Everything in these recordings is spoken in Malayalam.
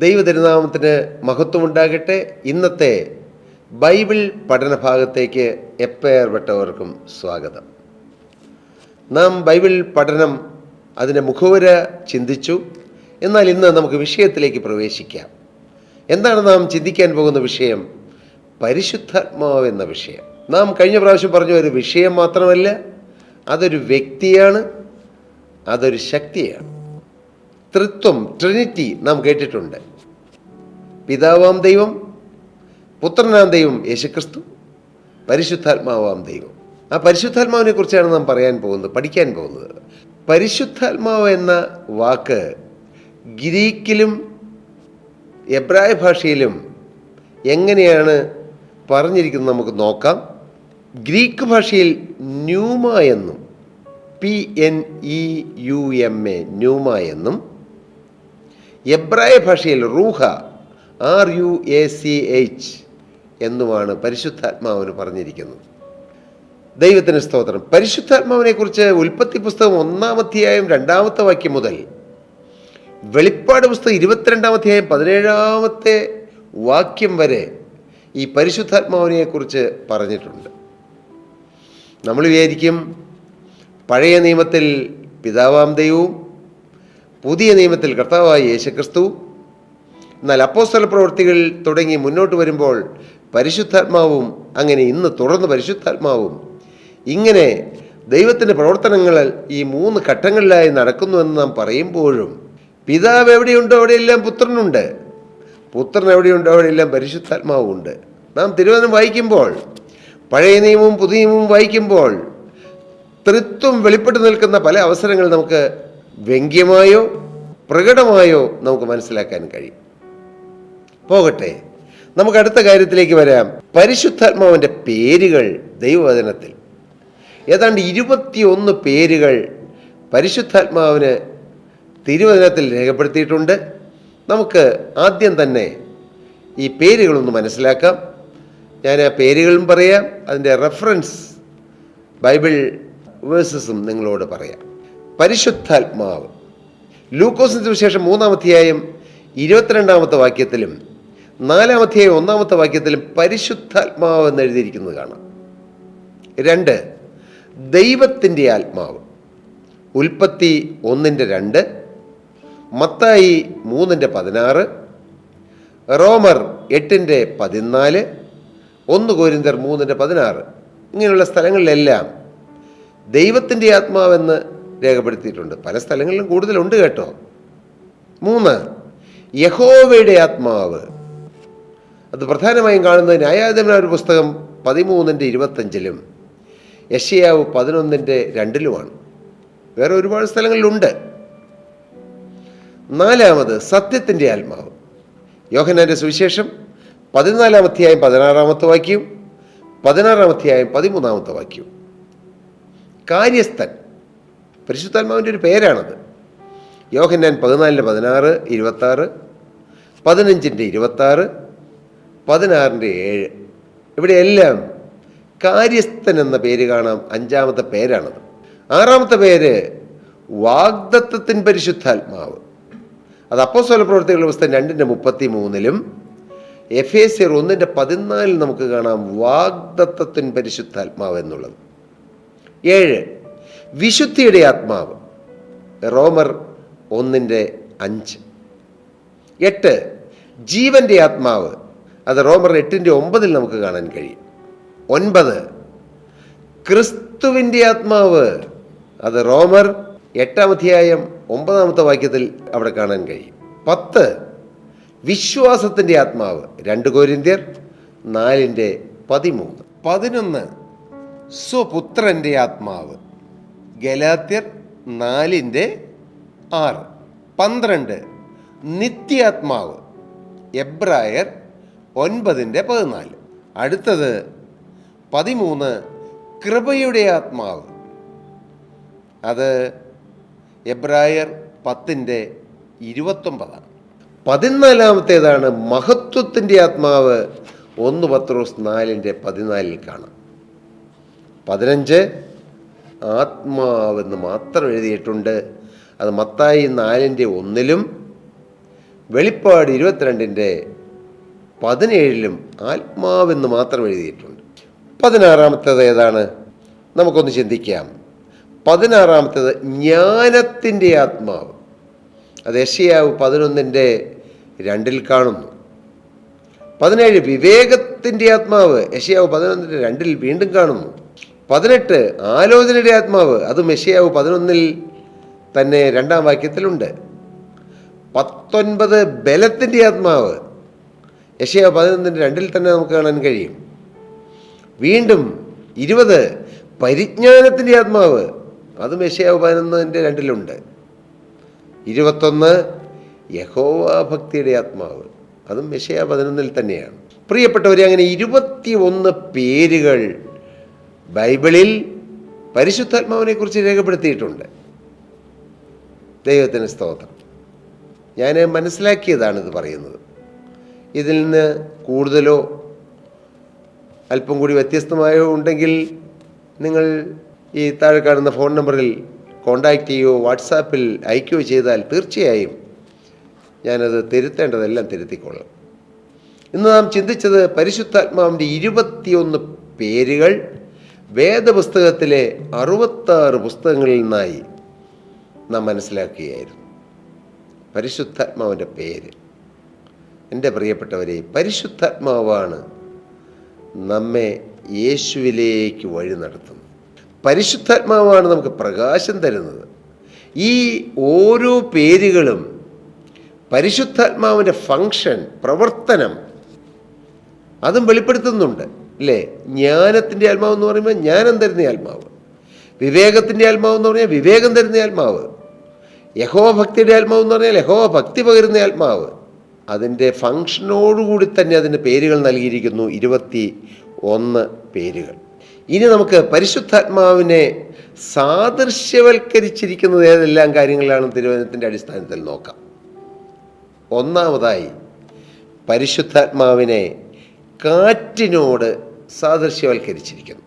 ദൈവതിരുനാമത്തിന് മഹത്വമുണ്ടാകട്ടെ. ഇന്നത്തെ ബൈബിൾ പഠന ഭാഗത്തേക്ക് എപ്പേർപ്പെട്ടവർക്കും സ്വാഗതം. നാം ബൈബിൾ പഠനം അതിൻ്റെ മുഖവുര ചിന്തിച്ചു. എന്നാൽ ഇന്ന് നമുക്ക് വിഷയത്തിലേക്ക് പ്രവേശിക്കാം. എന്താണ് നാം ചിന്തിക്കാൻ പോകുന്ന വിഷയം? പരിശുദ്ധാത്മാവ് എന്ന വിഷയം. നാം കഴിഞ്ഞ പ്രാവശ്യം പറഞ്ഞ ഒരു വിഷയം മാത്രമല്ല, അതൊരു വ്യക്തിയാണ്, അതൊരു ശക്തിയാണ്. ത്രിത്വം, ട്രിനിറ്റി നാം കേട്ടിട്ടുണ്ട്. പിതാവാം ദൈവം, പുത്രനാം ദൈവം യേശുക്രിസ്തു, പരിശുദ്ധാത്മാവാം ദൈവം. ആ പരിശുദ്ധാത്മാവിനെ കുറിച്ചാണ് നാം പഠിക്കാൻ പോകുന്നത്. പരിശുദ്ധാത്മാവ് എന്ന വാക്ക് ഗ്രീക്കിലും എബ്രായ ഭാഷയിലും എങ്ങനെയാണ് പറഞ്ഞിരിക്കുന്നത് നമുക്ക് നോക്കാം. ഗ്രീക്ക് ഭാഷയിൽ ന്യൂമ എന്നും PNEUMA ന്യൂമ എന്നും, എബ്രായ ഭാഷയിൽ റൂഹ RUACH എന്നുമാണ് പരിശുദ്ധാത്മാവിന് പറഞ്ഞിരിക്കുന്നത്. ദൈവത്തിന് സ്തോത്രം. പരിശുദ്ധാത്മാവിനെ കുറിച്ച് ഉൽപ്പത്തി പുസ്തകം 1-ാം അധ്യായം 2-ാമത്തെ വാക്യം മുതൽ വെളിപ്പാട് പുസ്തകം 22-ാം അധ്യായം 17-ാമത്തെ വാക്യം വരെ ഈ പരിശുദ്ധാത്മാവിനെ കുറിച്ച് പറഞ്ഞിട്ടുണ്ട്. നമ്മൾ വിചാരിക്കും പഴയ നിയമത്തിൽ പിതാവാം ദൈവവും പുതിയ നിയമത്തിൽ കർത്താവായ യേശുക്രിസ്തു. എന്നാൽ അപ്പോസ്തല പ്രവൃത്തികൾ തുടങ്ങി മുന്നോട്ട് വരുമ്പോൾ പരിശുദ്ധാത്മാവും, അങ്ങനെ ഇന്ന് തുടർന്ന് പരിശുദ്ധാത്മാവും, ഇങ്ങനെ ദൈവത്തിൻ്റെ പ്രവർത്തനങ്ങൾ ഈ 3 ഘട്ടങ്ങളിലായി നടക്കുന്നുവെന്ന് നാം പറയുമ്പോഴും പിതാവ് എവിടെയുണ്ടോ അവിടെയെല്ലാം പുത്രനുണ്ട്, പുത്രൻ എവിടെയുണ്ടോ അവിടെയെല്ലാം പരിശുദ്ധാത്മാവും ഉണ്ട്. നാം തിരുവചനം വായിക്കുമ്പോൾ, പഴയ നിയമവും പുതിയ നിയമവും വായിക്കുമ്പോൾ ത്രിത്വം വെളിപ്പെട്ട് നിൽക്കുന്ന പല അവസരങ്ങൾ നമുക്ക് വ്യംഗ്യമായോ പ്രകടമായോ നമുക്ക് മനസ്സിലാക്കാൻ കഴിയും. പോകട്ടെ, നമുക്ക് അടുത്ത കാര്യത്തിലേക്ക് വരാം. പരിശുദ്ധാത്മാവിൻ്റെ പേരുകൾ ദൈവവചനത്തിൽ ഏതാണ്ട് 21 പേരുകൾ പരിശുദ്ധാത്മാവിന് തിരുവചനത്തിൽ രേഖപ്പെടുത്തിയിട്ടുണ്ട്. നമുക്ക് ആദ്യം തന്നെ ഈ പേരുകളൊന്ന് മനസ്സിലാക്കാം. ഞാൻ ആ പേരുകളും പറയാം, അതിൻ്റെ റെഫറൻസ് ബൈബിൾ വേഴ്സസും നിങ്ങളോട് പറയാം. പരിശുദ്ധാത്മാവ് ലൂക്കോസിന് സുവിശേഷം 3-ാം അധ്യായം 22-ാമത്തെ വാക്യത്തിലും 4-ാം അധ്യായം 1-ാമത്തെ വാക്യത്തിലും പരിശുദ്ധാത്മാവ് എന്ന് എഴുതിയിരിക്കുന്നത് കാണാം. 2, ദൈവത്തിൻ്റെ ആത്മാവ്. ഉൽപ്പത്തി 1:2, മത്തായി 3:16, റോമർ 8:14, 1 കൊരിന്ത്യർ 3:16 ഇങ്ങനെയുള്ള സ്ഥലങ്ങളിലെല്ലാം ദൈവത്തിൻ്റെ ആത്മാവെന്ന് രേഖപ്പെടുത്തിയിട്ടുണ്ട്. പല സ്ഥലങ്ങളിലും കൂടുതലുണ്ട് കേട്ടോ. 3, യഹോവയുടെ ആത്മാവ്. അത് പ്രധാനമായും കാണുന്നത് ന്യായാധിപന്മാരുടെ പുസ്തകം 13:25 യെശയ്യാവ് 11:2 വേറെ ഒരുപാട് സ്ഥലങ്ങളിലുണ്ട്. 4, സത്യത്തിൻ്റെ ആത്മാവ്. യോഹന്നാന്റെ സുവിശേഷം 14-ാം അധ്യായം 16-ാമത്തെ വാക്യവും 16-ാം അധ്യായം 13-ാമത്തെ വാക്യവും. കാര്യസ്ഥൻ, പരിശുദ്ധാത്മാവിൻ്റെ ഒരു പേരാണത്. യോഹന്നാൻ 14:16, 26, 15:26, 16:7 ഇവിടെയെല്ലാം കാര്യസ്ഥൻ എന്ന പേര് കാണാം. 5-ാമത്തെ പേരാണത്. 6-ാമത്തെ പേര് വാഗ്ദത്തത്തിൻ പരിശുദ്ധാത്മാവ്. അത് അപ്പോസ്തല പ്രവൃത്തികളുടെ പുസ്തകം 2:33 എഫേസ്യർ 1:14 നമുക്ക് കാണാം വാഗ്ദത്തത്തിൻ പരിശുദ്ധാത്മാവ് എന്നുള്ളത്. 7, വിശുദ്ധിയുടെ ആത്മാവ്. റോമർ 1:5. 8, ജീവൻ്റെ ആത്മാവ്. അത് റോമർ 8:9 നമുക്ക് കാണാൻ കഴിയും. 9, ക്രിസ്തുവിൻ്റെ ആത്മാവ്. അത് റോമർ 8-ാം അധ്യായം 9-ാമത്തെ വാക്യത്തിൽ അവിടെ കാണാൻ കഴിയും. 10, വിശ്വാസത്തിൻ്റെ ആത്മാവ്. 2 കൊരിന്ത്യർ 4:13. 11, സ്വപുത്രൻ്റെ ആത്മാവ്. ഗലാത്യർ 4:6. 12, നിത്യാത്മാവ്. എബ്രായർ 9:14. അടുത്തത് 13, കൃപയുടെ ആത്മാവ്. അത് എബ്രായർ 10:29. 14-ാമത്തേതാണ് മഹത്വത്തിൻ്റെ ആത്മാവ്. 1 പത്രോസ് 4:14 കാണാം. 15, ആത്മാവെന്ന് മാത്രം എഴുതിയിട്ടുണ്ട്. അത് മത്തായി 4:1 വെളിപ്പാട് 22:17 ആത്മാവെന്ന് മാത്രം എഴുതിയിട്ടുണ്ട്. 16 ഏതാണ്? നമുക്കൊന്ന് ചിന്തിക്കാം. 16 ജ്ഞാനത്തിൻ്റെ ആത്മാവ്. അത് യെശയ്യാവ് 11:2 കാണുന്നു. 17 വിവേകത്തിൻ്റെ ആത്മാവ്, യെശയ്യാവ് 11:2 വീണ്ടും കാണുന്നു. 18 ആലോചനയുടെ ആത്മാവ്, അതും യെശയ്യാവ് 11 തന്നെ 2 വാക്യത്തിലുണ്ട്. 19 ബലത്തിൻ്റെ ആത്മാവ്, യെശയ്യാവ് 11:2 തന്നെ നമുക്ക് കാണാൻ കഴിയും. വീണ്ടും 20 പരിജ്ഞാനത്തിൻ്റെ ആത്മാവ്, അതും യെശയ്യാവ് 11:2 21 യഹോവ ഭക്തിയുടെ ആത്മാവ്, അതും യെശയ്യാവ് 11 തന്നെയാണ്. പ്രിയപ്പെട്ടവരെ, അങ്ങനെ 21 പേരുകൾ ബൈബിളിൽ പരിശുദ്ധാത്മാവിനെ കുറിച്ച് രേഖപ്പെടുത്തിയിട്ടുണ്ട്. ദൈവത്തിന് സ്തോത്രം. ഞാൻ മനസ്സിലാക്കിയതാണിത് പറയുന്നത്. ഇതിൽ നിന്ന് കൂടുതലോ അല്പം കൂടി വ്യത്യസ്തമായോ ഉണ്ടെങ്കിൽ നിങ്ങൾ ഈ താഴെ കാണുന്ന ഫോൺ നമ്പറിൽ കോൺടാക്റ്റ് ചെയ്യുകയോ വാട്സാപ്പിൽ അയക്കുകയോ ചെയ്താൽ തീർച്ചയായും ഞാനത് തിരുത്തേണ്ടതെല്ലാം തിരുത്തിക്കൊള്ളാം. ഇന്ന് നാം ചിന്തിച്ചത് പരിശുദ്ധാത്മാവിൻ്റെ 21 പേരുകൾ വേദപുസ്തകത്തിലെ 66 പുസ്തകങ്ങളിൽ നിന്നായി നാം മനസ്സിലാക്കുകയായിരുന്നു. പരിശുദ്ധാത്മാവിൻ്റെ പേര്. എൻ്റെ പ്രിയപ്പെട്ടവരെ, പരിശുദ്ധാത്മാവാണ് നമ്മെ യേശുവിലേക്ക് വഴി നടത്തുന്നത്. പരിശുദ്ധാത്മാവാണ് നമുക്ക് പ്രകാശം തരുന്നത്. ഈ ഓരോ പേരുകളും പരിശുദ്ധാത്മാവിൻ്റെ ഫങ്ഷൻ, പ്രവർത്തനം, അതും വെളിപ്പെടുത്തുന്നുണ്ട് അല്ലേ? ജ്ഞാനത്തിൻ്റെ ആത്മാവ് എന്ന് പറയുമ്പോൾ ജ്ഞാനം തരുന്ന ആത്മാവ്, വിവേകത്തിൻ്റെ ആത്മാവ് എന്ന് പറഞ്ഞാൽ വിവേകം തരുന്ന ആത്മാവ്, യഹോവ ഭക്തിയുടെ ആത്മാവ് എന്ന് പറഞ്ഞാൽ യഹോവ ഭക്തി പകരുന്ന ആത്മാവ്. അതിൻ്റെ ഫങ്ഷനോടുകൂടി തന്നെ അതിൻ്റെ പേരുകൾ നൽകിയിരിക്കുന്നു, 21 പേരുകൾ. ഇനി നമുക്ക് പരിശുദ്ധാത്മാവിനെ സാദൃശ്യവൽക്കരിച്ചിരിക്കുന്നത് ഏതെല്ലാം കാര്യങ്ങളാണ് തിരുവചനത്തിൻ്റെ അടിസ്ഥാനത്തിൽ നോക്കാം. ഒന്നാമതായി പരിശുദ്ധാത്മാവിനെ കാറ്റിനോട് സാദൃശ്യവൽക്കരിച്ചിരിക്കുന്നു.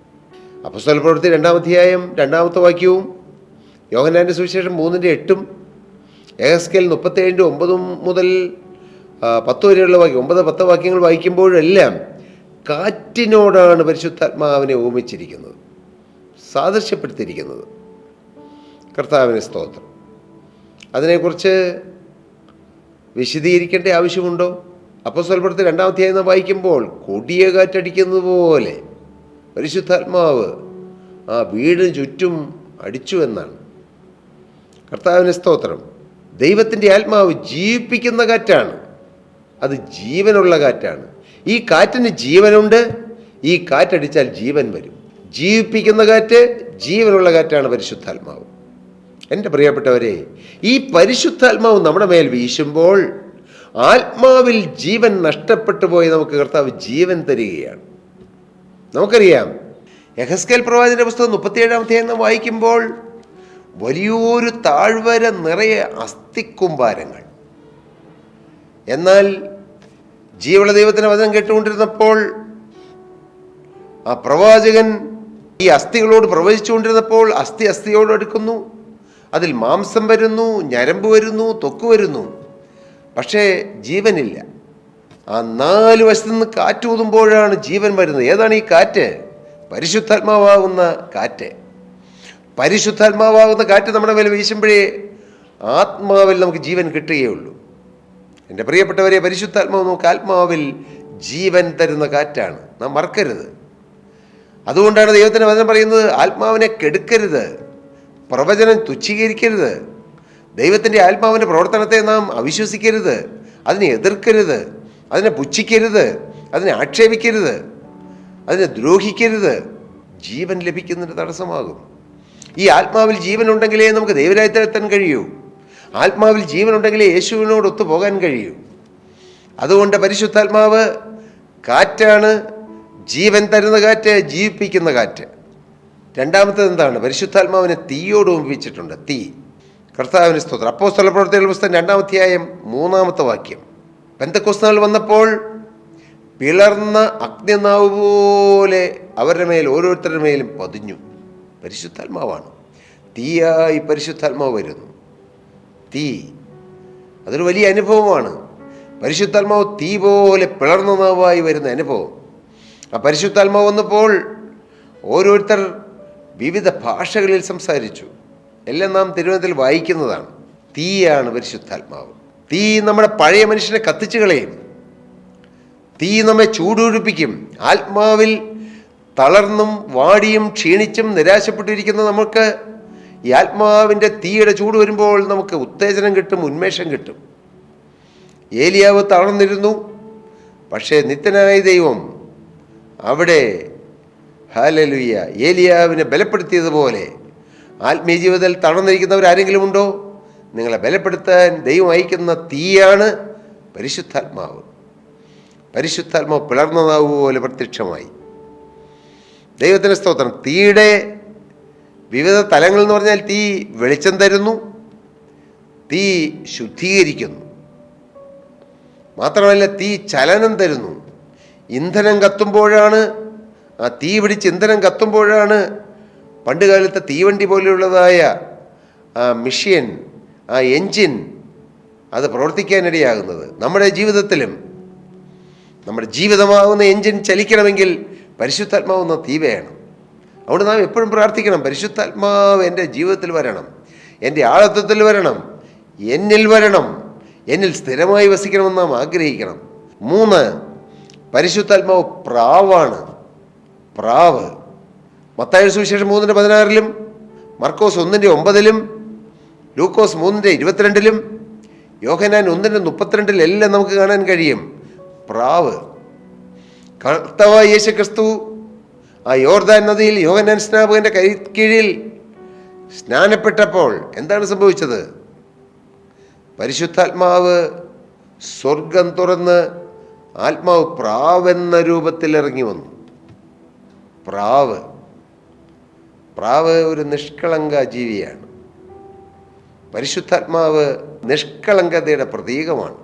അപ്പോസ്തലപ്രവൃത്തി 2-ാം അധ്യായം 2-ാമത്തെ വാക്യവും യോഹന്നാൻ്റെ സുവിശേഷം 3:8 യെഹെസ്കേൽ 37:9 മുതൽ 10 വരെയുള്ള വാക്യം, 9-10 വാക്യങ്ങൾ വായിക്കുമ്പോഴെല്ലാം കാറ്റിനോടാണ് പരിശുദ്ധാത്മാവിനെ ഓമിച്ചിരിക്കുന്നത്, സാദൃശ്യപ്പെടുത്തിയിരിക്കുന്നത്. കർത്താവിന് സ്തോത്രം. അതിനെക്കുറിച്ച് വിശദീകരിക്കേണ്ട ആവശ്യമുണ്ടോ? അപ്പോസ്തലപ്രവൃത്തി 2-ാം അധ്യായം വായിക്കുമ്പോൾ കൊടിയ കാറ്റടിക്കുന്നത് പോലെ പരിശുദ്ധാത്മാവ് ആ വീടിന് ചുറ്റും അടിച്ചു എന്നാണ്. കർത്താവിന് സ്തോത്രം. ദൈവത്തിൻ്റെ ആത്മാവ് ജീവിപ്പിക്കുന്ന കാറ്റാണ്, അത് ജീവനുള്ള കാറ്റാണ്. ഈ കാറ്റിന് ജീവനുണ്ട്. ഈ കാറ്റടിച്ചാൽ ജീവൻ വരും. ജീവിപ്പിക്കുന്ന കാറ്റ്, ജീവനുള്ള കാറ്റാണ് പരിശുദ്ധാത്മാവ്. എൻ്റെ പ്രിയപ്പെട്ടവരെ, ഈ പരിശുദ്ധാത്മാവ് നമ്മുടെ മേൽ വീശുമ്പോൾ ആത്മാവിൽ ജീവൻ നഷ്ടപ്പെട്ടു പോയി നമുക്ക് കർത്താവ് ജീവൻ തരികയാണ്. നമുക്കറിയാം, യെഹെസ്കേൽ പ്രവാചകന്റെ പുസ്തകം 37-ാം അധ്യായം വായിക്കുമ്പോൾ വലിയൊരു താഴ്വര നിറയെ അസ്ഥിക്കുമ്പാരങ്ങൾ. എന്നാൽ ജീവനുള്ള ദൈവത്തിൻ്റെ വചനം കേട്ടുകൊണ്ടിരുന്നപ്പോൾ ആ പ്രവാചകൻ ഈ അസ്ഥികളോട് പ്രവചിച്ചുകൊണ്ടിരുന്നപ്പോൾ അസ്ഥിയോട് അടുക്കുന്നു, അതിൽ മാംസം വരുന്നു, ഞരമ്പ് വരുന്നു, ത്വക്ക് വരുന്നു, പക്ഷേ ജീവനില്ല. ആ 4 വശത്തു നിന്ന് കാറ്റൂതുമ്പോഴാണ് ജീവൻ വരുന്നത്. ഏതാണ് ഈ കാറ്റ്? പരിശുദ്ധാത്മാവാകുന്ന കാറ്റ്. പരിശുദ്ധാത്മാവാകുന്ന കാറ്റ് നമ്മുടെ മേൽ വീശുമ്പോഴേ ആത്മാവിൽ നമുക്ക് ജീവൻ കിട്ടുകയുള്ളൂ. എൻ്റെ പ്രിയപ്പെട്ടവരെ, പരിശുദ്ധാത്മാവ് നമുക്ക് ആത്മാവിൽ ജീവൻ തരുന്ന കാറ്റാണ്, നാം മറക്കരുത്. അതുകൊണ്ടാണ് ദൈവത്തിൻ്റെ വചനം പറയുന്നത്, ആത്മാവിനെ കെടുക്കരുത്, പ്രവചനം തുച്ഛീകരിക്കരുത്, ദൈവത്തിൻ്റെ ആത്മാവിൻ്റെ പ്രവർത്തനത്തെ നാം അവിശ്വസിക്കരുത്, അതിനെ എതിർക്കരുത്, അതിനെ പുച്ഛിക്കരുത്, അതിനെ ആക്ഷേപിക്കരുത്, അതിനെ ദ്രോഹിക്കരുത്. ജീവൻ ലഭിക്കുന്നതിന് തടസ്സമാകും. ഈ ആത്മാവിൽ ജീവനുണ്ടെങ്കിലേ നമുക്ക് ദൈവരാജ്യത്തിലെത്താൻ കഴിയൂ. ആത്മാവിൽ ജീവനുണ്ടെങ്കിലേ യേശുവിനോട് ഒത്തുപോകാൻ കഴിയൂ. അതുകൊണ്ട് പരിശുദ്ധാത്മാവ് കാറ്റാണ്, ജീവൻ തരുന്ന കാറ്റ്, ജീവിപ്പിക്കുന്ന കാറ്റ്. രണ്ടാമത്തേത് എന്താണ്? പരിശുദ്ധാത്മാവിനെ തീയോട് ഉപയോഗിച്ചിട്ടുണ്ട്. തീ. കർത്താവിന് സ്തോത്രം. അപ്പോസ്തലപ്രവൃത്തികളുടെ പുസ്തകം 2-ാം അധ്യായം 3-ാമത്തെ വാക്യം. പെന്തക്കോസ്ത് നാൾ വന്നപ്പോൾ പിളർന്ന അഗ്നിനാവ് പോലെ അവരുടെ മേൽ ഓരോരുത്തരുടെ മേലും പതിഞ്ഞു. പരിശുദ്ധാത്മാവാണ്. തീയായി പരിശുദ്ധാത്മാവ് വരുന്നു. തീ, അതൊരു വലിയ അനുഭവമാണ്. പരിശുദ്ധാത്മാവ് തീ പോലെ പിളർന്ന നാവായി വരുന്ന അനുഭവം. ആ പരിശുദ്ധാത്മാവ് വന്നപ്പോൾ ഓരോരുത്തർ വിവിധ ഭാഷകളിൽ സംസാരിച്ചു. എല്ലാം നാം തിരുവനന്തപുരത്തിൽ വായിക്കുന്നതാണ്. തീയാണ് പരിശുദ്ധാത്മാവ്. തീ നമ്മുടെ പഴയ മനുഷ്യനെ കത്തിച്ചു കളയും. തീ നമ്മെ ചൂടുപിടിപ്പിക്കും. ആത്മാവിൽ തളർന്നും വാടിയും ക്ഷീണിച്ചും നിരാശപ്പെട്ടിരിക്കുന്ന നമുക്ക് ഈ ആത്മാവിൻ്റെ തീയുടെ ചൂട് വരുമ്പോൾ നമുക്ക് ഉത്തേജനം കിട്ടും, ഉന്മേഷം കിട്ടും. ഏലിയാവ് തളർന്നിരുന്നു. പക്ഷേ നിത്യനായ ദൈവം അവിടെ ഹല്ലേലൂയ ഏലിയാവിനെ ബലപ്പെടുത്തിയതുപോലെ ആത്മീയ ജീവിതത്തിൽ തളർന്നിരിക്കുന്നവരാരെങ്കിലും ഉണ്ടോ? നിങ്ങളെ ബലപ്പെടുത്താൻ ദൈവം അയക്കുന്ന തീയാണ് പരിശുദ്ധാത്മാവ്. പരിശുദ്ധാത്മാവ് പിളർന്നതാവുപോലെ പ്രത്യക്ഷമായി. ദൈവത്തിന് സ്തോത്രം. തീയുടെ വിവിധ തലങ്ങൾ എന്ന് പറഞ്ഞാൽ തീ വെളിച്ചം തരുന്നു, തീ ശുദ്ധീകരിക്കുന്നു, മാത്രമല്ല തീ ചലനം തരുന്നു. ഇന്ധനം കത്തുമ്പോഴാണ്, ആ തീ പിടിച്ച് ഇന്ധനം കത്തുമ്പോഴാണ് പണ്ട് കാലത്തെ തീവണ്ടി പോലെയുള്ളതായ ആ മിഷ്യൻ, ആ എൻജിൻ അത് പ്രവർത്തിക്കാനിടയാകുന്നത്. നമ്മുടെ ജീവിതത്തിലും നമ്മുടെ ജീവിതമാകുന്ന എൻജിൻ ചലിക്കണമെങ്കിൽ പരിശുദ്ധാത്മാവുന്ന തീ വേണം. അതുകൊണ്ട് നാം എപ്പോഴും പ്രാർത്ഥിക്കണം, പരിശുദ്ധാത്മാവ് എൻ്റെ ജീവിതത്തിൽ വരണം, എൻ്റെ ആളത്വത്തിൽ വരണം, എന്നിൽ വരണം, എന്നിൽ സ്ഥിരമായി വസിക്കണമെന്ന് നാം ആഗ്രഹിക്കണം. 3, പരിശുദ്ധാത്മാവ് പ്രാവാണ്. പ്രാവ് മത്തായിയുടെ സുവിശേഷം 3:16 മർക്കോസ് 1:9 ലൂക്കോസ് 3:22 യോഹന്നാൻ 1:32 എല്ലാം നമുക്ക് കാണാൻ കഴിയും. പ്രാവ്. കർത്താവായ യേശു ക്രിസ്തു ആ യോർദാൻ നദിയിൽ യോഹന്നാൻ സ്നാപകന്റെ കൈക്കീഴിൽ സ്നാനപ്പെട്ടപ്പോൾ എന്താണ് സംഭവിച്ചത്? പരിശുദ്ധാത്മാവ് സ്വർഗം തുറന്ന് ആത്മാവ് പ്രാവെന്ന രൂപത്തിൽ ഇറങ്ങി വന്നു. പ്രാവ് ഒരു നിഷ്കളങ്ക ജീവിയാണ്. പരിശുദ്ധാത്മാവ് നിഷ്കളങ്കതയുടെ പ്രതീകമാണ്.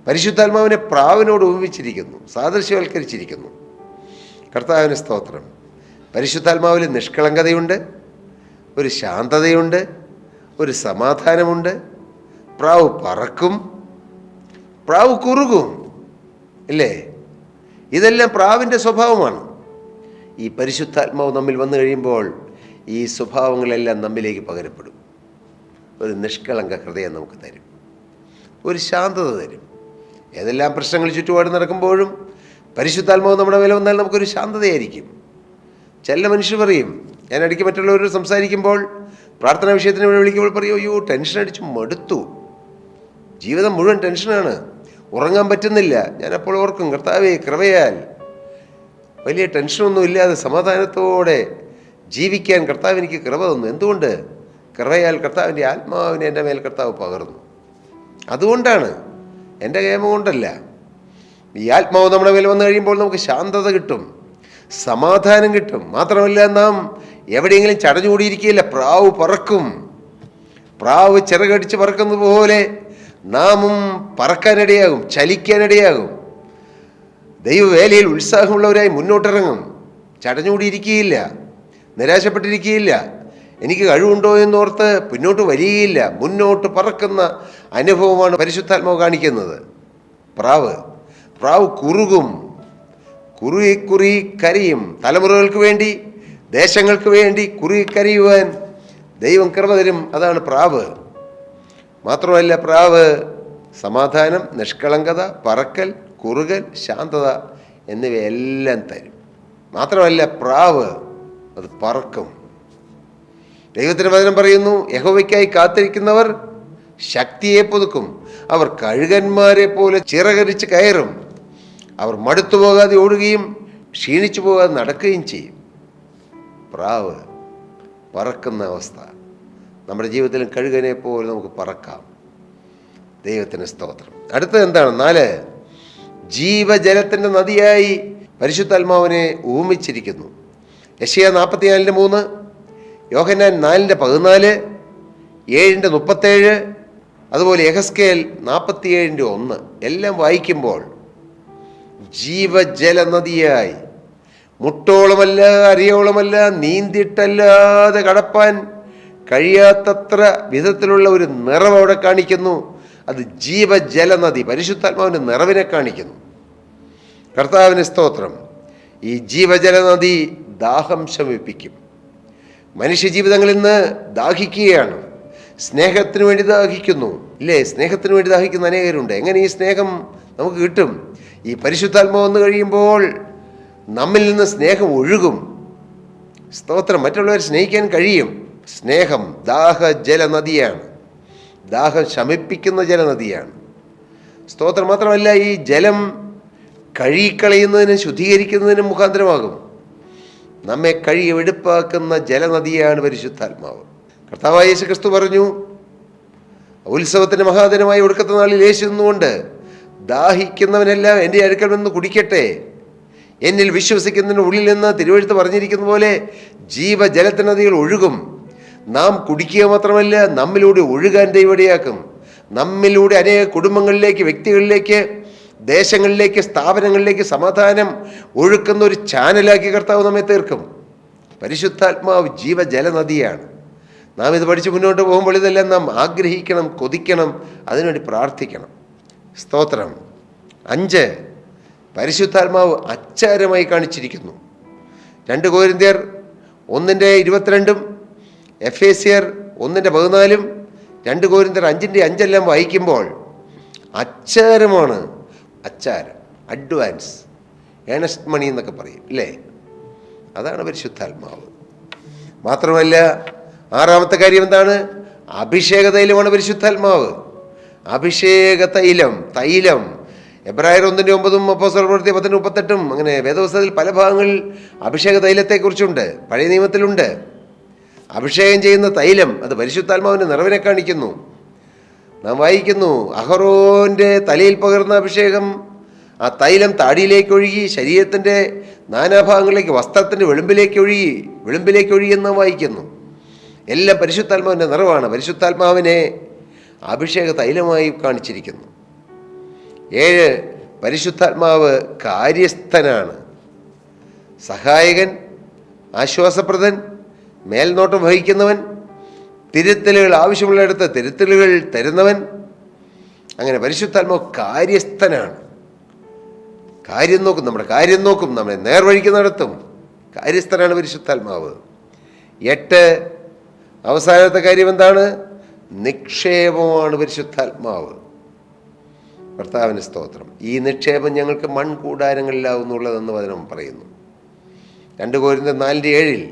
പരിശുദ്ധാത്മാവിനെ പ്രാവിനോട് ഉപമിച്ചിരിക്കുന്നു, സാദൃശ്യവൽക്കരിച്ചിരിക്കുന്നു. കർത്താവിന് സ്തോത്രം. പരിശുദ്ധാത്മാവിൽ നിഷ്കളങ്കതയുണ്ട്, ഒരു ശാന്തതയുണ്ട്, ഒരു സമാധാനമുണ്ട്. പ്രാവ് പറക്കും, പ്രാവ് കുറുകും, ഇല്ലേ? ഇതെല്ലാം പ്രാവിൻ്റെ സ്വഭാവമാണ്. ഈ പരിശുദ്ധാത്മാവ് നമ്മിൽ വന്നു കഴിയുമ്പോൾ ഈ സ്വഭാവങ്ങളെല്ലാം നമ്മിലേക്ക് പകരപ്പെടും. ഒരു നിഷ്കളങ്ക ഹൃദയം നമുക്ക് തരും, ഒരു ശാന്തത തരും. ഏതെല്ലാം പ്രശ്നങ്ങൾ ചുറ്റുപാട് നടക്കുമ്പോഴും പരിശുദ്ധാത്മാവ് നമ്മുടെ മേലെ വന്നാൽ നമുക്കൊരു ശാന്തതയായിരിക്കും. ചില മനുഷ്യർ പറയും, ഞാൻ ഇടയ്ക്ക് മറ്റുള്ളവരോട് സംസാരിക്കുമ്പോൾ പ്രാർത്ഥനാ വിഷയത്തിന് വേണ്ടി വിളിക്കുമ്പോൾ പറയും, അയ്യോ ടെൻഷൻ അടിച്ച് മടുത്തു, ജീവിതം മുഴുവൻ ടെൻഷനാണ്, ഉറങ്ങാൻ പറ്റുന്നില്ല. ഞാനപ്പോൾ ഓർക്കും, കർത്താവേ കൃപയാൽ വലിയ ടെൻഷനൊന്നും ഇല്ലാതെ സമാധാനത്തോടെ ജീവിക്കാൻ കർത്താവ് എനിക്ക് കൃപ തന്നു. എന്തുകൊണ്ട്? കൃപയാൽ കർത്താവിൻ്റെ ആത്മാവിനെ എൻ്റെ മേൽ കർത്താവ് പകർന്നു. അതുകൊണ്ടാണ്, എൻ്റെ കേമം കൊണ്ടല്ല. ഈ ആത്മാവ് നമ്മുടെ മേൽ വന്നു കഴിയുമ്പോൾ നമുക്ക് ശാന്തത കിട്ടും, സമാധാനം കിട്ടും. മാത്രമല്ല, നാം എവിടെയെങ്കിലും ചടഞ്ഞുകൂടിയിരിക്കുകയില്ല. പ്രാവ് പറക്കും. പ്രാവ് ചിറകടിച്ച് പറക്കുന്നത് പോലെ നാമും പറക്കാനിടയാകും, ചലിക്കാനിടയാകും. ദൈവവേലയിൽ ഉത്സാഹമുള്ളവരായി മുന്നോട്ടിറങ്ങും. ചടഞ്ഞുകൂടിയിരിക്കുകയില്ല, നിരാശപ്പെട്ടിരിക്കുകയില്ല, എനിക്ക് കഴിവുണ്ടോ എന്നോർത്ത് പിന്നോട്ട് വരികയില്ല. മുന്നോട്ട് പറക്കുന്ന അനുഭവമാണ് പരിശുദ്ധാത്മാവ് കാണിക്കുന്നത്. പ്രാവ് കുറുകും, കുറുകി കരയും. തലമുറകൾക്ക് വേണ്ടി, ദേശങ്ങൾക്ക് വേണ്ടി കുറുകി കരയുവാൻ ദൈവം കൃപ തരും. അതാണ് പ്രാവ്. മാത്രമല്ല, പ്രാവ് സമാധാനം, നിഷ്കളങ്കത, പറക്കൽ, കുറുകൽ, ശാന്തത എന്നിവയെല്ലാം തരും. മാത്രമല്ല, പ്രാവ് അത് പറക്കും. ദൈവത്തിൻ്റെ വചനം പറയുന്നു, യഹോവയ്ക്കായി കാത്തിരിക്കുന്നവർ ശക്തിയെ പുതുക്കും, അവർ കഴുകന്മാരെ പോലെ ചിറകരിച്ച് കയറും, അവർ മടുത്തു പോകാതെ ഓടുകയും ക്ഷീണിച്ചു പോകാതെ നടക്കുകയും ചെയ്യും. പ്രാവ് പറക്കുന്ന അവസ്ഥ നമ്മുടെ ജീവിതത്തിലും കഴുകനെ പോലെ നമുക്ക് പറക്കാം. ദൈവത്തിന് സ്തോത്രം. അടുത്തത് എന്താണ്? 4, ജീവജലത്തിൻ്റെ നദിയായി പരിശുദ്ധാത്മാവിനെ ഊമിച്ചിരിക്കുന്നു. യെശയ്യാ 44:3, യോഹന്നാൻ 4:14, 7:37, അതുപോലെ യെഹെസ്കേൽ 47:1 എല്ലാം വായിക്കുമ്പോൾ ജീവജല നദിയായി, മുട്ടോളമല്ല അരിയോളമല്ല, നീന്തിയിട്ടല്ലാതെ കടപ്പാൻ കഴിയാത്തത്ര വിധത്തിലുള്ള ഒരു നിറം അവിടെ കാണിക്കുന്നു. അത് ജീവജലനദി, പരിശുദ്ധാത്മാവിൻ്റെ നിറവിനെ കാണിക്കുന്നു. കർത്താവിന് സ്തോത്രം. ഈ ജീവജലനദി ദാഹം ശമിപ്പിക്കും. മനുഷ്യജീവിതങ്ങളിൽ നിന്ന് ദാഹിക്കുകയാണ്. സ്നേഹത്തിന് വേണ്ടി ദാഹിക്കുന്നു, ഇല്ലേ? സ്നേഹത്തിന് വേണ്ടി ദാഹിക്കുന്ന അനേകരുണ്ട്. എങ്ങനെ ഈ സ്നേഹം നമുക്ക് കിട്ടും? ഈ പരിശുദ്ധാത്മാവ് വന്നു കഴിയുമ്പോൾ നമ്മിൽ നിന്ന് സ്നേഹം ഒഴുകും. സ്തോത്രം. മറ്റുള്ളവരെ സ്നേഹിക്കാൻ കഴിയും. സ്നേഹം ദാഹജലനദിയാണ്, ദാഹം ശമിപ്പിക്കുന്ന ജലനദിയാണ്. സ്തോത്രം. മാത്രമല്ല, ഈ ജലം കഴുകിക്കളയുന്നതിനും ശുദ്ധീകരിക്കുന്നതിനും മുഖാന്തരമാകും. നമ്മെ കഴുകി വെടുപ്പാക്കുന്ന ജലനദിയാണ് പരിശുദ്ധാത്മാവ്. കർത്താവായ യേശു ക്രിസ്തു പറഞ്ഞു, ഉത്സവത്തിൻ്റെ മഹാദിനമായ ഒടുക്കത്തെ നാളിൽ യേശു നിന്നുകൊണ്ട്, ദാഹിക്കുന്നവനെല്ലാം എൻ്റെ അടുക്കൽ നിന്ന് കുടിക്കട്ടെ, എന്നിൽ വിശ്വസിക്കുന്നതിന് ഉള്ളിൽ നിന്ന് തിരുവെഴുത്ത് പറഞ്ഞിരിക്കുന്ന പോലെ ജീവജലത്തിന് നദികൾ ഒഴുകും. നാം കുടിക്കുക മാത്രമല്ല, നമ്മിലൂടെ ഒഴുകാൻ ദൈവടിയാക്കും. നമ്മിലൂടെ അനേക കുടുംബങ്ങളിലേക്ക്, വ്യക്തികളിലേക്ക്, ദേശങ്ങളിലേക്ക്, സ്ഥാപനങ്ങളിലേക്ക് സമാധാനം ഒഴുക്കുന്ന ഒരു ചാനലാക്കി കർത്താവ് നമ്മെ തീർക്കും. പരിശുദ്ധാത്മാവ് ജീവജലനദിയാണ്. നാം ഇത് പഠിച്ച് മുന്നോട്ട് പോകുമ്പോൾ ഇതെല്ലാം നാം ആഗ്രഹിക്കണം, കൊതിക്കണം, അതിനുവേണ്ടി പ്രാർത്ഥിക്കണം. സ്തോത്രം. 5, പരിശുദ്ധാത്മാവ് അച്ചാരമായി കാണിച്ചിരിക്കുന്നു. 2 കൊരിന്ത്യർ 1:22, എഫേസ്യർ 1:14, 2 കൊരിന്ത്യർ 5:5 വായിക്കുമ്പോൾ അച്ചാരമാണ്. അച്ചാരം, അഡ്വാൻസ്, ഏണസ്റ്റ് മണി എന്നൊക്കെ പറയും, ഇല്ലേ? അതാണ് പരിശുദ്ധാത്മാവ്. മാത്രമല്ല, 6ാമത്തെ കാര്യം എന്താണ്? അഭിഷേക തൈലമാണ് പരിശുദ്ധാത്മാവ്. അഭിഷേക തൈലം, തൈലം. എബ്രായർ 1:9, അപ്പോസ്തലർ 10:38, അങ്ങനെ വേദപുസ്തകത്തിൽ പല ഭാഗങ്ങളിൽ അഭിഷേക തൈലത്തെക്കുറിച്ചുണ്ട്. പഴയ നിയമത്തിലുണ്ട്. അഭിഷേകം ചെയ്യുന്ന തൈലം അത് പരിശുദ്ധാത്മാവിൻ്റെ നിറവിനെ കാണിക്കുന്നു. നാം വായിക്കുന്നു, അഹറോൻ്റെ തലയിൽ പകർന്ന അഭിഷേകം, ആ തൈലം താടിയിലേക്ക് ഒഴുകി ശരീരത്തിൻ്റെ നാനാഭാഗങ്ങളിലേക്ക്, വസ്ത്രത്തിൻ്റെ വിളിമ്പിലേക്ക് ഒഴുകി എന്ന് വായിക്കുന്നു. എല്ലാം പരിശുദ്ധാത്മാവിൻ്റെ നിറവാണ്. പരിശുദ്ധാത്മാവിനെ അഭിഷേക തൈലമായി കാണിച്ചിരിക്കുന്നു. 7, പരിശുദ്ധാത്മാവ് കാര്യസ്ഥനാണ്. സഹായകൻ, ആശ്വാസപ്രദൻ, മേൽനോട്ടം വഹിക്കുന്നവൻ, തിരുത്തലുകൾ ആവശ്യമുള്ളിടത്ത് തിരുത്തലുകൾ തരുന്നവൻ. അങ്ങനെ പരിശുദ്ധാത്മാവ് കാര്യസ്ഥനാണ്. കാര്യം നോക്കും, നമ്മുടെ കാര്യം നോക്കും, നമ്മളെ നേർവഴിക്ക് നടത്തും. കാര്യസ്ഥനാണ് പരിശുദ്ധാത്മാവ്. 8, അവസാനത്തെ കാര്യം എന്താണ്? നിക്ഷേപമാണ് പരിശുദ്ധാത്മാവ്. കർത്താവിന് സ്തോത്രം. ഈ നിക്ഷേപം ഞങ്ങൾക്ക് മൺകൂടാരങ്ങളിലാവുന്നുള്ളതെന്ന് വചനം പറയുന്നു. 2 കൊരിന്ത്യർ 4:7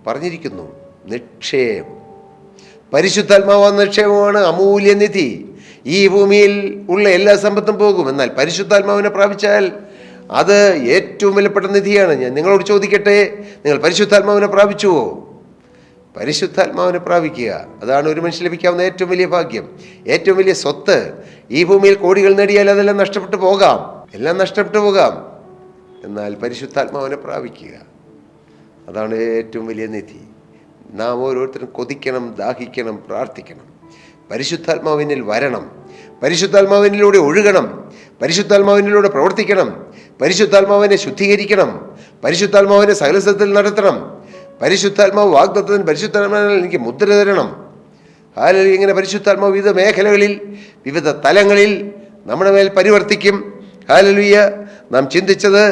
പറഞ്ഞിരിക്കുന്നു, നിക്ഷേപം. പരിശുദ്ധാത്മാവ് നിക്ഷേപമാണ്, അമൂല്യനിധി. ഈ ഭൂമിയിൽ ഉള്ള എല്ലാ സമ്പത്തും പോകും, എന്നാൽ പരിശുദ്ധാത്മാവിനെ പ്രാപിച്ചാൽ അത് ഏറ്റവും വിലപ്പെട്ട നിധിയാണ്. ഞാൻ നിങ്ങളോട് ചോദിക്കട്ടെ, നിങ്ങൾ പരിശുദ്ധാത്മാവിനെ പ്രാപിച്ചുവോ? പരിശുദ്ധാത്മാവിനെ പ്രാപിക്കുക, അതാണ് ഒരു മനുഷ്യൻ ലഭിക്കാവുന്ന ഏറ്റവും വലിയ ഭാഗ്യം, ഏറ്റവും വലിയ സ്വത്ത്. ഈ ഭൂമിയിൽ കോടികൾ നേടിയാൽ അതെല്ലാം നഷ്ടപ്പെട്ടു പോകാം, എല്ലാം നഷ്ടപ്പെട്ടു പോകാം. എന്നാൽ പരിശുദ്ധാത്മാവിനെ പ്രാപിക്കുക, അതാണ് ഏറ്റവും വലിയ നിധി. നാം ഓരോരുത്തരും കൊതിക്കണം, ദാഹിക്കണം, പ്രാർത്ഥിക്കണം. പരിശുദ്ധാത്മാവിനിൽ വരണം, പരിശുദ്ധാത്മാവിനിലൂടെ ഒഴുകണം, പരിശുദ്ധാത്മാവിനിലൂടെ പ്രവർത്തിക്കണം, പരിശുദ്ധാത്മാവിനെ ശുദ്ധീകരിക്കണം, പരിശുദ്ധാത്മാവിനെ സകലത്തിൽ നടത്തണം. പരിശുദ്ധാത്മാവ് വാഗ്ദത്തത്തിന് പരിശുദ്ധാത്മാവിൽ എനിക്ക് മുദ്ര തരണം. ഹാലലൂയ. ഇങ്ങനെ പരിശുദ്ധാത്മാവ് വിവിധ മേഖലകളിൽ, വിവിധ തലങ്ങളിൽ നമ്മുടെ മേൽ പരിവർത്തിക്കും. ഹാലലൂയ. നാം ചിന്തിച്ചത്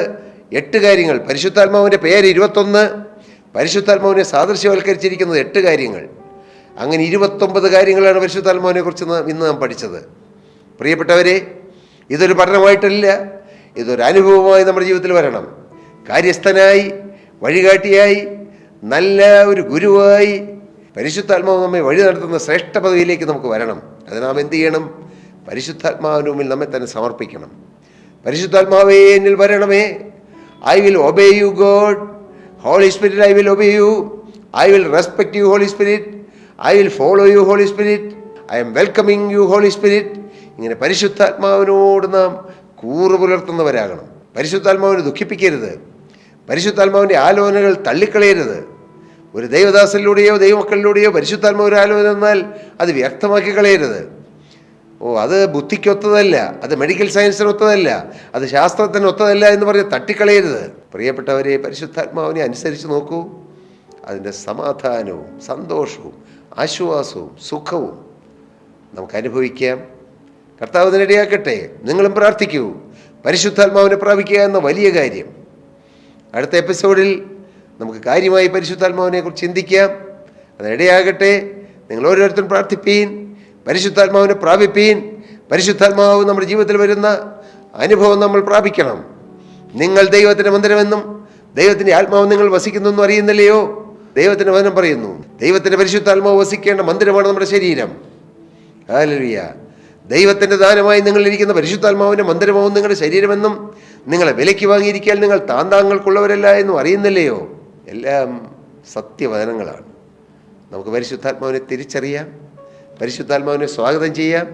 8 കാര്യങ്ങൾ. പരിശുദ്ധാത്മാവിൻ്റെ പേര് 21, പരിശുദ്ധാത്മാവിനെ സാദൃശ്യവൽക്കരിച്ചിരിക്കുന്നത് 8 കാര്യങ്ങൾ. അങ്ങനെ 29 കാര്യങ്ങളാണ് പരിശുദ്ധാത്മാവിനെ കുറിച്ച് ഇന്ന് നാം പഠിച്ചത്. പ്രിയപ്പെട്ടവരെ, ഇതൊരു പഠനമായിട്ടല്ല, ഇതൊരു അനുഭവമായി നമ്മുടെ ജീവിതത്തിൽ വരണം. കാര്യസ്ഥനായി, വഴികാട്ടിയായി, നല്ല ഒരു ഗുരുവായി പരിശുദ്ധാത്മാവ് നമ്മെ വഴി നടത്തുന്ന ശ്രേഷ്ഠ പദവിയിലേക്ക് നമുക്ക് വരണം. അത് നാം എന്ത് ചെയ്യണം? പരിശുദ്ധാത്മാവിന് മുമ്പിൽ നമ്മെ തന്നെ സമർപ്പിക്കണം. പരിശുദ്ധാത്മാവേ എന്നിൽ വരണമേ. I will obey you God. Holy Spirit, I will obey you. I will respect you Holy Spirit. I will follow you Holy Spirit. I am welcoming you Holy Spirit. ഇങ്ങനെ പരിശുദ്ധാത്മാവിനോട് നാം കൂറ് പുലർത്തുന്നവരാകണം. പരിശുദ്ധാത്മാവിനെ ദുഃഖിപ്പിക്കരുത്. പരിശുദ്ധാത്മാവിൻ്റെ ആലോചനകൾ തള്ളിക്കളയരുത്. ഒരു ദൈവദാസനിലൂടെയോ ദൈവമക്കളിലൂടെയോ പരിശുദ്ധാത്മാവ് ഒരു ആലോചന എന്നാൽ അത് വ്യക്തമാക്കി കളയരുത്. അത് ബുദ്ധിക്കൊത്തതല്ല, അത് മെഡിക്കൽ സയൻസിനൊത്തതല്ല, അത് ശാസ്ത്രത്തിനൊത്തതല്ല എന്ന് പറഞ്ഞ് തട്ടിക്കളയരുത്. പ്രിയപ്പെട്ടവരെ, പരിശുദ്ധാത്മാവിനെ അനുസരിച്ച് നോക്കൂ. അതിൻ്റെ സമാധാനവും സന്തോഷവും ആശ്വാസവും സുഖവും നമുക്ക് അനുഭവിക്കാം. കർത്താവ് അതിനിടയാക്കട്ടെ. നിങ്ങളും പ്രാർത്ഥിക്കൂ. പരിശുദ്ധാത്മാവിനെ പ്രാപിക്കുക എന്ന വലിയ കാര്യം. അടുത്ത എപ്പിസോഡിൽ നമുക്ക് കാര്യമായി പരിശുദ്ധാത്മാവിനെ കുറിച്ച് ചിന്തിക്കാം. അതിനിടയാകട്ടെ. നിങ്ങൾ ഓരോരുത്തരും പ്രാർത്ഥിപ്പീൻ, പരിശുദ്ധാത്മാവിനെ പ്രാപിപ്പീൻ. പരിശുദ്ധാത്മാവ് നമ്മുടെ ജീവിതത്തിൽ വരുന്ന അനുഭവം നമ്മൾ പ്രാപിക്കണം. നിങ്ങൾ ദൈവത്തിൻ്റെ മന്ദിരമെന്നും ദൈവത്തിൻ്റെ ആത്മാവ് നിങ്ങൾ വസിക്കുന്നെന്നും അറിയുന്നില്ലയോ? ദൈവത്തിൻ്റെ വചനം പറയുന്നു, ദൈവത്തിൻ്റെ പരിശുദ്ധാത്മാവ് വസിക്കേണ്ട മന്ദിരമാണ് നമ്മുടെ ശരീരം. ഹല്ലേലൂയ. ദൈവത്തിൻ്റെ ദാനമായി നിങ്ങളിരിക്കുന്ന പരിശുദ്ധാത്മാവിൻ്റെ മന്ദിരമാവും നിങ്ങളുടെ ശരീരമെന്നും നിങ്ങളെ വിലയ്ക്ക് വാങ്ങിയിരിക്കാൻ നിങ്ങൾ താന്താങ്ങൾക്കുള്ളവരല്ല എന്നും അറിയുന്നില്ലയോ? എല്ലാം സത്യവചനങ്ങളാണ്. നമുക്ക് പരിശുദ്ധാത്മാവിനെ തിരിച്ചറിയാം, പരിശുദ്ധാത്മാവിനെ സ്വാഗതം ചെയ്യാം,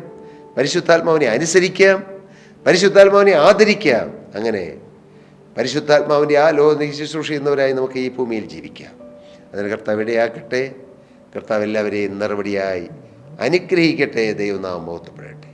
പരിശുദ്ധാത്മാവിനെ അനുസരിക്കാം, പരിശുദ്ധാത്മാവിനെ ആദരിക്കാം. അങ്ങനെ പരിശുദ്ധാത്മാവിൻ്റെ ആ ലോക ശുശ്രൂഷ ചെയ്യുന്നവരായി നമുക്ക് ഈ ഭൂമിയിൽ ജീവിക്കാം. അതിന് കർത്താവ് ഇടയാക്കട്ടെ. കർത്താവ് എല്ലാവരെയും നിറപടിയായി അനുഗ്രഹിക്കട്ടെ. ദൈവനാമം മഹത്വപ്പെടട്ടെ.